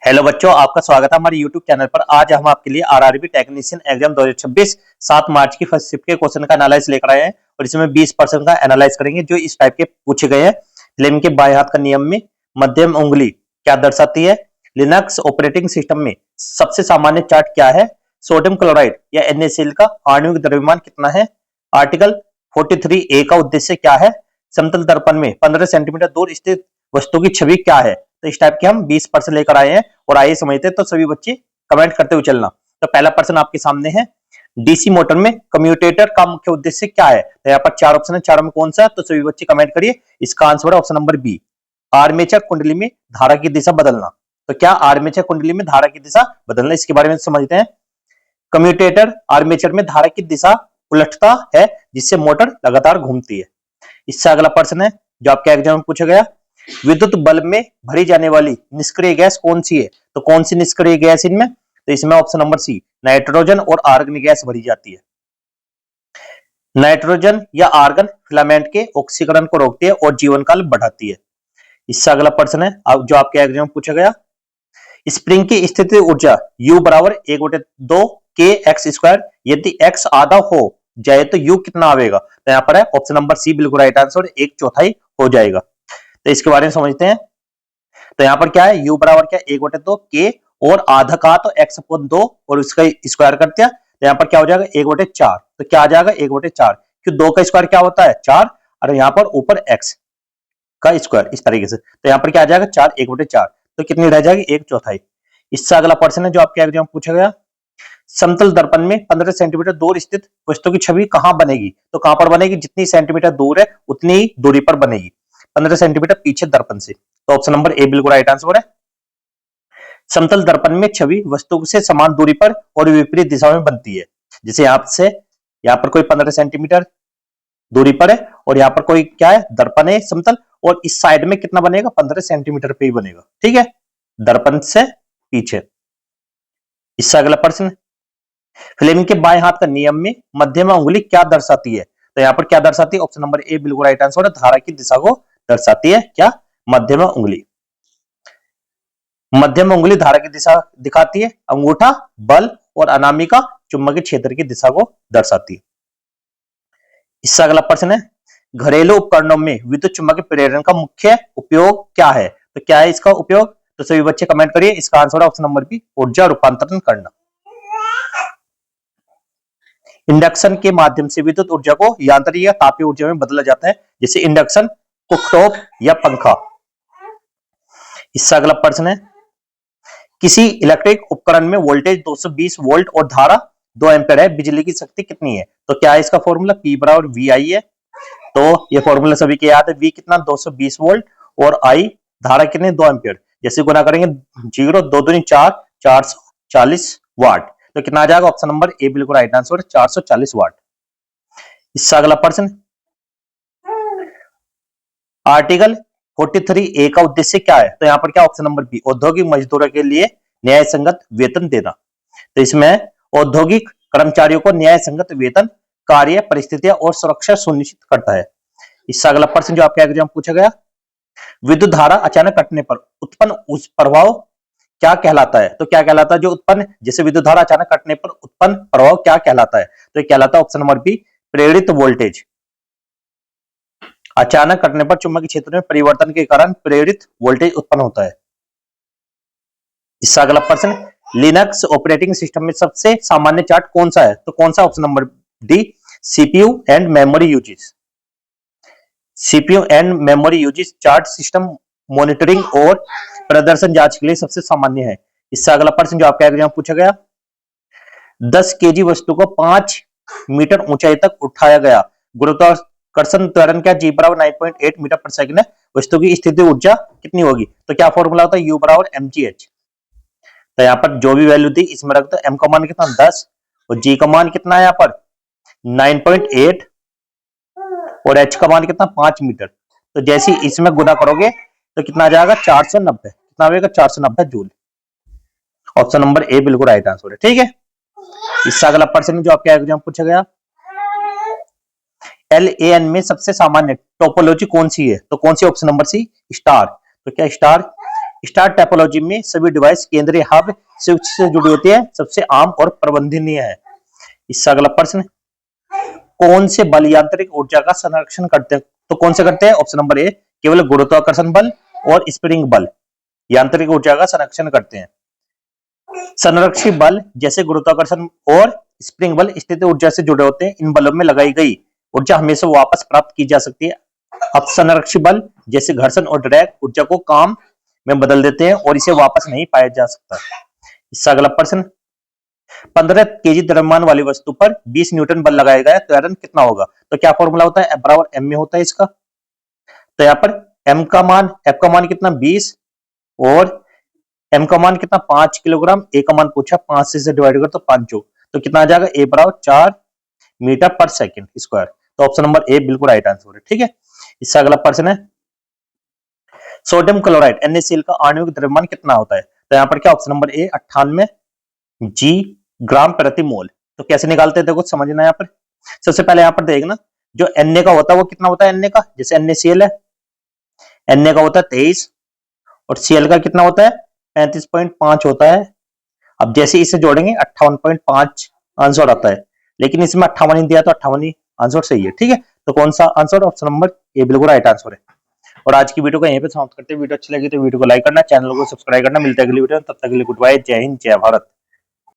Hello बच्चों, आपका स्वागत है हमारे यूट्यूब चैनल पर। आज हम आपके लिए आरआरबी टेक्नीशियन एग्जाम 2026 7 मार्च की फर्स्ट शिफ्ट के क्वेश्चन का एनालाइज लेकर आए हैं और इसमें 20% का एनालाइज करेंगे जो इस टाइप के पूछे गए हैं। फिल्म के बाएं हाथ का नियम में मध्यम उंगली क्या दर्शाती है? लिनक्स ऑपरेटिंग सिस्टम में सबसे सामान्य चार्ट क्या है? सोडियम क्लोराइड या NaCl का आणविक द्रव्यमान कितना है? आर्टिकल 43A का उद्देश्य क्या है? समतल दर्पण में 15 सेंटीमीटर दूर स्थित वस्तु की छवि क्या है? तो इस टाइप के हम 20% लेकर आए हैं और आइए समझते हैं। तो सभी बच्चे कमेंट करते हुए चलना। तो पहला प्रश्न आपके सामने है, डीसी मोटर में कम्यूटेटर का मुख्य उद्देश्य क्या है? तो यहाँ पर 4 ऑप्शन है, चारों में कौन सा है? तो सभी बच्चे कमेंट करिए। इसका आंसर है ऑप्शन नंबर बी, आर्मेचर कुंडली में धारा की दिशा बदलना। तो क्या आर्मेचर कुंडली में धारा की दिशा बदलना, इसके बारे में समझते हैं। कम्यूटेटर आर्मेचर में धारा की दिशा उलटता है जिससे मोटर लगातार घूमती है। इससे अगला प्रश्न है जो आपके एग्जाम में पूछा गया, विद्युत बल्ब में भरी जाने वाली निष्क्रिय गैस कौन सी है? तो कौन सी निष्क्रिय गैस इनमें? तो इसमें ऑप्शन नंबर सी, नाइट्रोजन और आर्गन गैस भरी जाती है। नाइट्रोजन या आर्गन फिलामेंट के ऑक्सीकरण को रोकती है और जीवन काल बढ़ाती है। इससे अगला प्रश्न है अब जो आपके एग्जाम में पूछा गया, स्प्रिंग की स्थिति ऊर्जा U बराबर 1/2 kx², यदि x आधा हो जाए तो U कितना आवेगा? तो यहाँ पर है ऑप्शन नंबर सी बिल्कुल राइट आंसर, 1/4 हो जाएगा। तो इसके बारे में समझते हैं। तो यहाँ पर क्या है, U बराबर क्या, 1/2 k और आधा का तो x/2 और उसका स्क्वायर कर दिया। तो यहाँ पर क्या हो जाएगा 1/4। तो क्या आ जाएगा 1/4, क्योंकि 2 का स्क्वायर क्या होता है 4 और यहाँ पर ऊपर x का स्क्वायर इस तरीके से। तो यहाँ पर क्या आ जाएगा 4 1/4, तो कितनी रह जाएगी 1/4। इससे अगला प्रश्न है जो आपके एग्जाम में पूछा गया, समतल दर्पण में 15 सेंटीमीटर दूर स्थित वस्तु की छवि कहां बनेगी? तो कहां पर बनेगी? जितनी सेंटीमीटर दूर है उतनी ही दूरी पर बनेगी, 15 सेंटीमीटर पीछे दर्पण से। तो ऑप्शन नंबर ए बिल्कुल राइट आंसर है। समतल दर्पण में छवि वस्तु से समान दूरी पर और विपरीत दिशा में बनती है। जैसे यहाँ पर कोई 15 सेंटीमीटर दूरी पर है और यहाँ पर कोई क्या है, दर्पण है समतल, और इस साइड में कितना बनेगा 15 सेंटीमीटर पे ही बनेगा, ठीक है, दर्पण से पीछे। इससे अगला प्रश्न, फ्लेमिंग के बाएं हाथ का नियम में मध्यमा उंगली क्या दर्शाती है? तो यहाँ पर क्या दर्शाती है? ऑप्शन नंबर ए बिल्कुल राइट आंसर है, धारा की दिशा को दर्शाती है। क्या? मध्यमा उंगली। मध्यमा उंगली धारा की दिशा दिखाती है, अंगूठा बल और अनामिका चुंबकीय क्षेत्र की दिशा को दर्शाती है। इससे अगला प्रश्न है, घरेलू उपकरणों में विद्युत चुंबकीय प्रेरण का मुख्य उपयोग क्या है? तो क्या है इसका उपयोग? तो सभी बच्चे कमेंट करिए। इसका आंसर है ऑप्शन नंबर बी, ऊर्जा रूपांतरण करना। इंडक्शन के माध्यम से विद्युत ऊर्जा को यांत्रिक या तापीय ऊर्जा में बदला जाता है, जैसे इंडक्शन, कुकटॉप या पंखा। इससे अगला प्रश्न है, किसी इलेक्ट्रिक उपकरण में वोल्टेज 220 वोल्ट और धारा 2 एम्पीयर है, बिजली की शक्ति कितनी है? तो क्या है इसका फॉर्मूला? P बराबर VI है। तो ये फॉर्मूला सभी के याद है, V कितना 220 वोल्ट और I धारा कितने 2 एम्पीयर। जैसे गुना करेंगे 0 2 दूनी 4 440 वाट। तो कितना आ जाएगा? ऑप्शन नंबर ए बिल्कुल राइट आंसर, 440 वाट। इससे अगला प्रश्न, आर्टिकल 43A का उद्देश्य क्या है? तो यहाँ पर क्या, ऑप्शन नंबर बी, औद्योगिक मजदूरों के लिए न्याय संगत वेतन देना। तो इसमें औद्योगिक कर्मचारियों को न्याय संगत वेतन, कार्य परिस्थितियां और सुरक्षा सुनिश्चित करता है। इससे अगला प्रश्न जो आपके एग्जाम पूछा गया, विद्युत धारा अचानक कटने पर उत्पन्न उस प्रभाव क्या कहलाता है? तो क्या कहलाता है जो उत्पन्न, जैसे विद्युत धारा अचानक कटने पर उत्पन्न प्रभाव क्या कहलाता है? तो कहलाता है ऑप्शन नंबर बी, प्रेरित वोल्टेज। अचानक कटने पर चुंबकीय क्षेत्र में परिवर्तन के कारण प्रेरित वोल्टेज उत्पन्न होता है। इससे अगला प्रश्न, लिनक्स ऑपरेटिंग सिस्टम में सबसे सामान्य चार्ट कौन सा है? तो कौन सा? Option number D, CPU and memory uses. CPU and memory uses chart system monitoring और प्रदर्शन जांच के लिए सबसे सामान्य है। इससे अगला प्रश्न जो आपके एग्जाम पूछा गया, 10 केजी वस्तु को 5 मीटर ऊंचाई तक उठाया गया, गुरुत्वाकर्षण त्वरण क्या, G बराबर 9.8 मीटर पर सेकंड है, वस्तु की स्थिति ऊर्जा कितनी होगी? तो क्या फॉर्मूला होता है? U बराबर mgh। तो यहाँ पर जो भी वैल्यू थी इसमें रख दो, m का मान कितना 10 और G का मान कितना है यहाँ पर 9.8 और h का मान कितना 5 मीटर। तो जैसे इसमें गुना करोगे तो कितना आ जाएगा 490, कितना आएगा 490 जूल। ऑप्शन नंबर ए बिल्कुल राइट आंसर है, ठीक है। इससे अगला प्रश्न जो आपके एग्जाम पूछा गया, LAN में सबसे सामान्य टोपोलॉजी कौन सी है? तो कौन सी? Option number C, star. तो क्या स्टार? स्टार टोपोलॉजी में सभी डिवाइस केंद्रीय हब स्विच से जुड़ी होती है, सबसे आम और प्रबंधनीय है। इससे अगला प्रश्न, कौन से बल यांत्रिक ऊर्जा का संरक्षण करते हैं? तो कौन से करते हैं? ऑप्शन नंबर ए केवल गुरुत्वाकर्षण बल और स्प्रिंग बल यांत्रिक ऊर्जा का संरक्षण करते हैं। संरक्षी बल जैसे गुरुत्वाकर्षण और स्प्रिंग बल स्थिति ऊर्जा से जुड़े होते हैं। इन बलों में लगाई गई ऊर्जा हमेशा वापस प्राप्त की जा सकती है। अब संरक्षी बल जैसे घर्षण और ड्रैग ऊर्जा को काम में बदल देते हैं और इसे वापस नहीं पाया जा सकता। इससे अगला प्रश्न, 15 केजी द्रव्यमान वाली वस्तु पर 20 न्यूटन बल लगाया गया, तो त्वरण कितना होगा? तो क्या फॉर्मूला होता है? F बराबर m में होता है इसका। तो यहाँ पर m का मान, F का मान कितना 20 और m का मान कितना 5 किलोग्राम, a का मान पूछा 5 से डिवाइड कर तो 5 जो, तो कितना आ जाएगा? a बराबर 4 मीटर पर सेकंड स्क्वायर। तो ऑप्शन नंबर ए बिल्कुल राइट आंसर है। ठीक है, इससे अगला प्रश्न है, सोडियम क्लोराइड NaCl का आणविक द्रव्यमान कितना होता है? तो यहाँ पर क्या ऑप्शन नंबर ए 98 जी ग्राम प्रति मोल। तो कैसे निकालते हैं देखो, समझना यहाँ पर। सबसे पहले यहाँ पर देखना, जो Na का होता है वो कितना होता है? Na का जैसे NaCl है, Na का होता है 23 और Cl का कितना होता है? 35.5 होता है। अब जैसे इसे जोड़ेंगे 58.5 आंसर आता है, लेकिन इसमें 58 दिया तो 58 ही आंसर सही है। ठीक है, तो कौन सा आंसर? ऑप्शन नंबर ए बिल्कुल राइट आंसर है। और आज की वीडियो को यहीं पे समाप्त करते हैं। वीडियो अच्छी लगी तो वीडियो को लाइक करना, चैनल को सब्सक्राइब करना। मिलता है अगली वीडियो में, तब तक के लिए गुड बाय, जय हिंद, जय भारत।